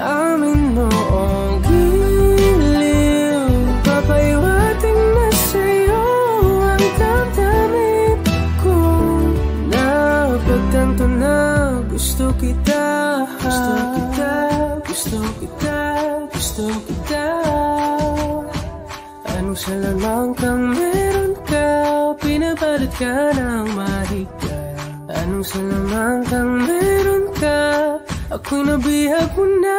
amin mo. Oh, giliw, papahiwating na sa'yo ang damdamin. lamang kang meron ka, pinabalot ka ng mahigpit. Anong sa lamang kang meron ka, ako'y nabihag mo na.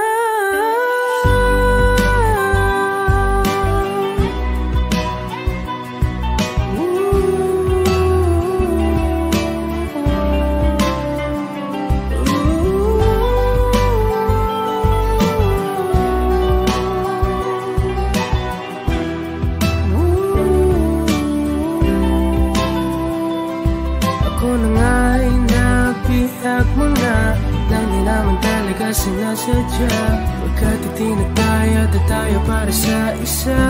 Sinasadya, pagkat itinag tayo para sa isa.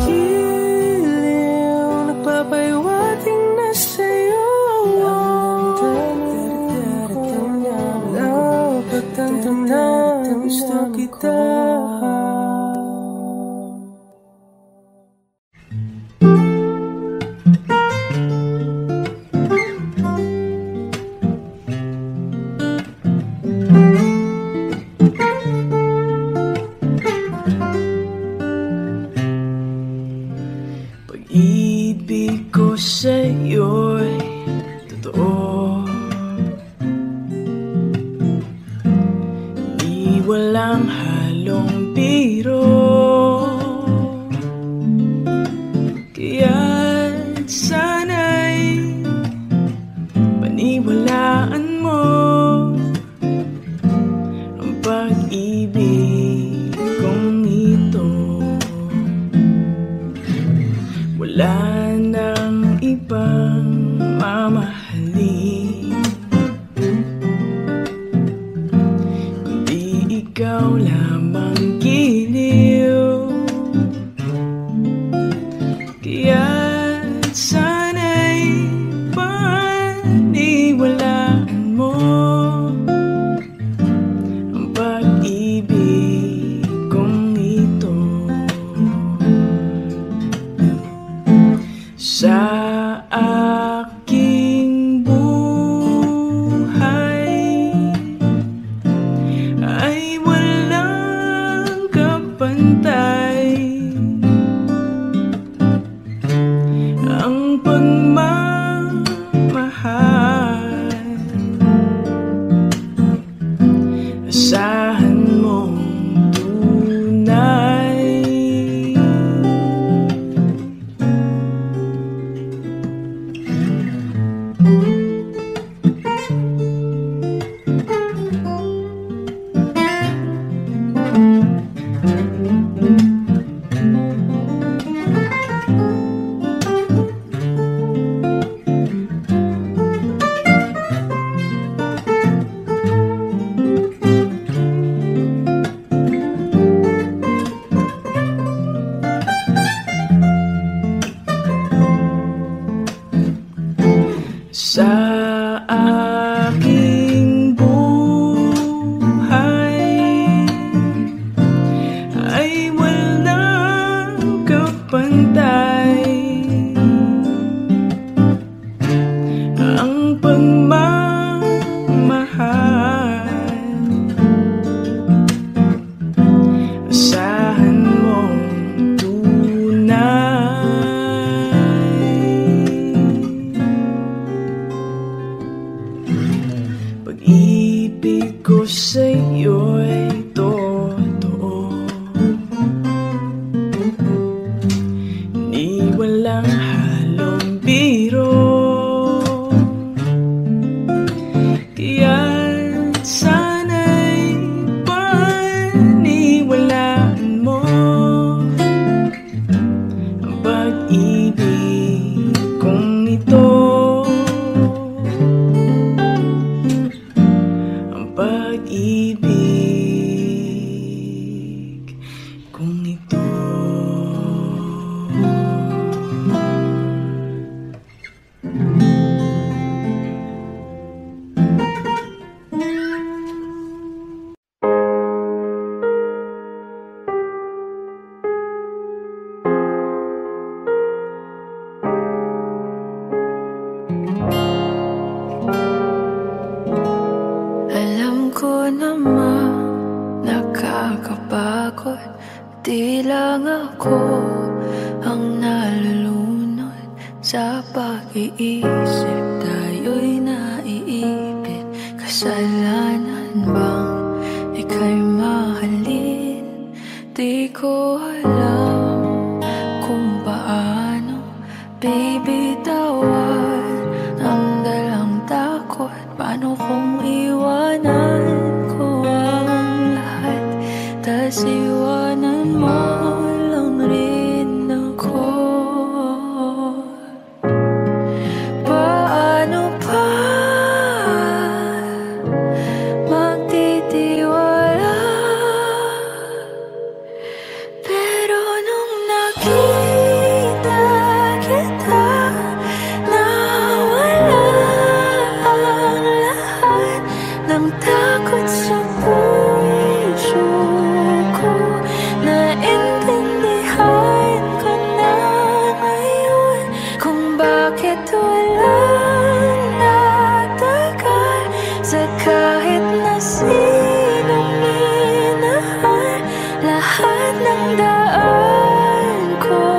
Giliw, nagpapahiwating na sa'yo. Pagtantam na gusto kita. Pag-ibig ko sa'yo'y totoo, di walang halong biro. Kaya't sana'y paniwalaan mo ang pag-ibig kong ito. Wala nang ibang mamahalin kundi ikaw lamang, giliw. Kaya't sana'y paniwalaan mo ang pag-ibig kong ito. Sa aking buhay ay walang kapantay ang pagmamahal. Asahan mong tunay. Sa aking buhay ay walang kapantay ang pagmamahal. Asahan mong tunay. Pag-ibig ko sa'yo'y totoo, ni walang halong biro. Kaya't sana'y paniwalaan mo ang pag-ibig kong ito. Pag-ibig kung ito. Di lang ako ang nalulunod sa pag-iisip. Tayo'y naiipit. Kasalanan bang ika'y mahalin? Di ko alam kung paano bibitawan ang dalang takot. Paano kung iwanan ko ang lahat, tas iwanan mo lang rin ako? Paano pa magtitiwala? Pero nung nakita kita, nawala ang lahat ng takot sa puso ko. Naintindihan ko na ngayon kung bakit walang natagal sa kahit na sinong minahal. Lahat ng daan ko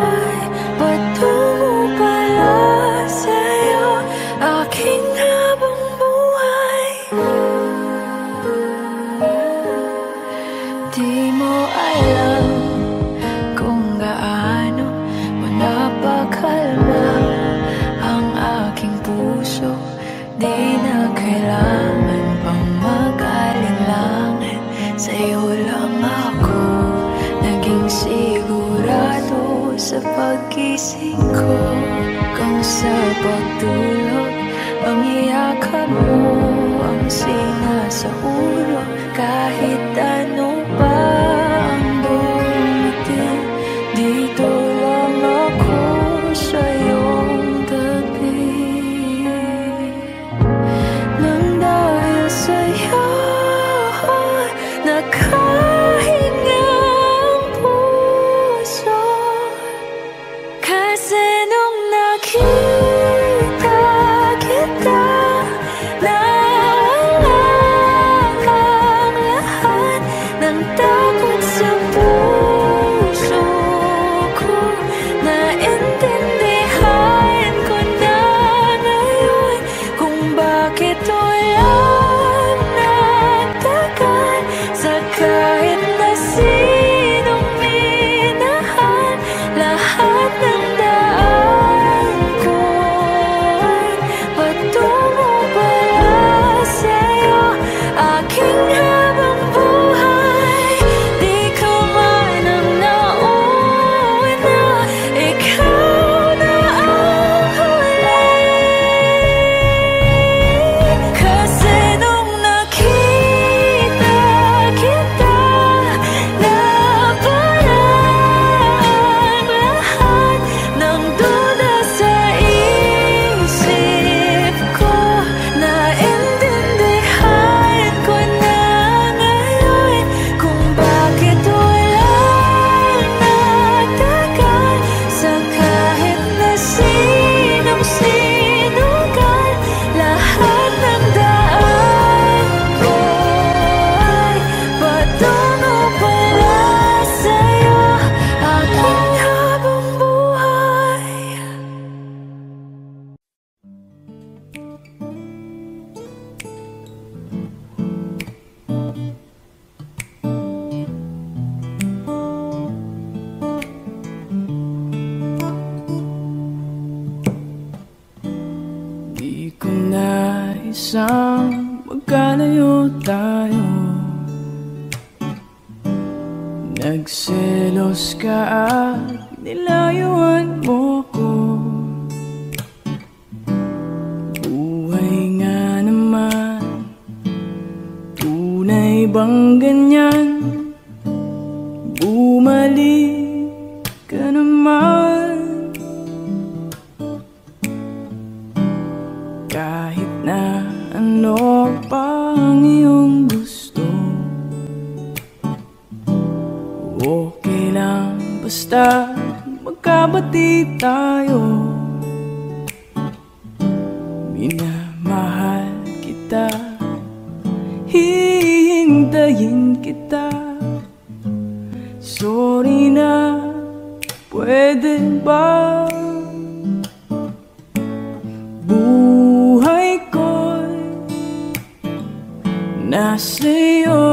ay patungo pala sa'yo, aking habang buhay. Di mo alam kung gaano mo napakalma ang aking puso. Di na kailangan pang mag-alinlangan, sa'yo lang ako naging sigurado sa pag-gising ko. Kung sa pagtulog ang iyakap mo ang sinasauro, kahit ano pa ang dumating, dito lang ako sa iyong tabi. Nang dahil sa'yo nakahinga ang puso, kasi nung nakita kita, nawala ang lahat ng takot sa puso ko. Naintindihan ko na ngayon kung bakit walang natagal sa kahit na sinong minahal. Lahat ng daan ko ay patungo pala sa'yo, aking habang buhay. Di ka man ang nauna, ikaw na ang huli. Kasi nung nakita kita, nawala ang lahat ng duda sa isip ko. Naintindihan ko na ngayon kung bakit walang natagal sa kahit na sinong sinugal. Lahat ng daan ko ay patungo pala sa'yo, aking habang buhay. Di ko naisang magkalayo tayo. Nagselos ka at nilayuan mo ko. Buhay nga naman, tunay bang ganyan? Bumalik ka naman. Kahit na ano pa ang iyong gusto, okay lang basta magkabati tayo. Minamahal kita, hihintayin kita Sorry na, pwede ba? Buhay ko'y nasa'yo.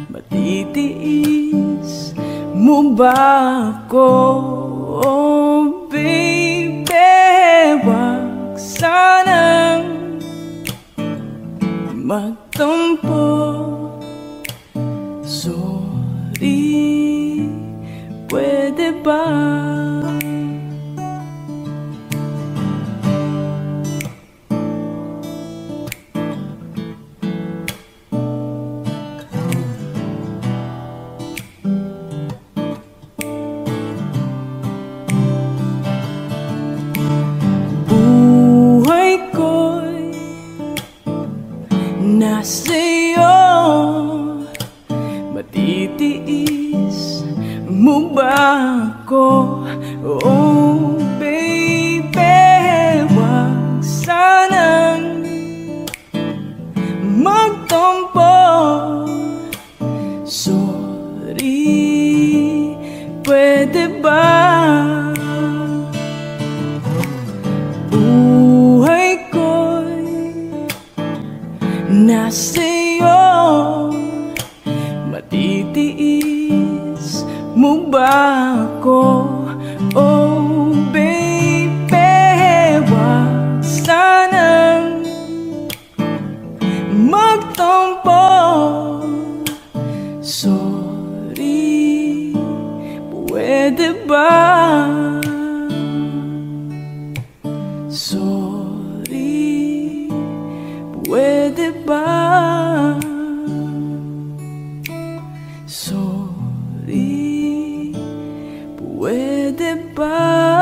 Matitiis mo ba ako? Oh baby, wag sanang magtampo. Sorry, pwede ba? Buhay ko'y nasa'yo. Matitiis mo ba ako? Oh baby, wag sanang magtampo. Sorry, pwede ba? Buhay ko'y nasa'yo. Matitiis mo ba ako? Oh baby, wag sanang magtampo. Sorry, pwede ba? Sorry, pwede ba? Sorry, pwede ba?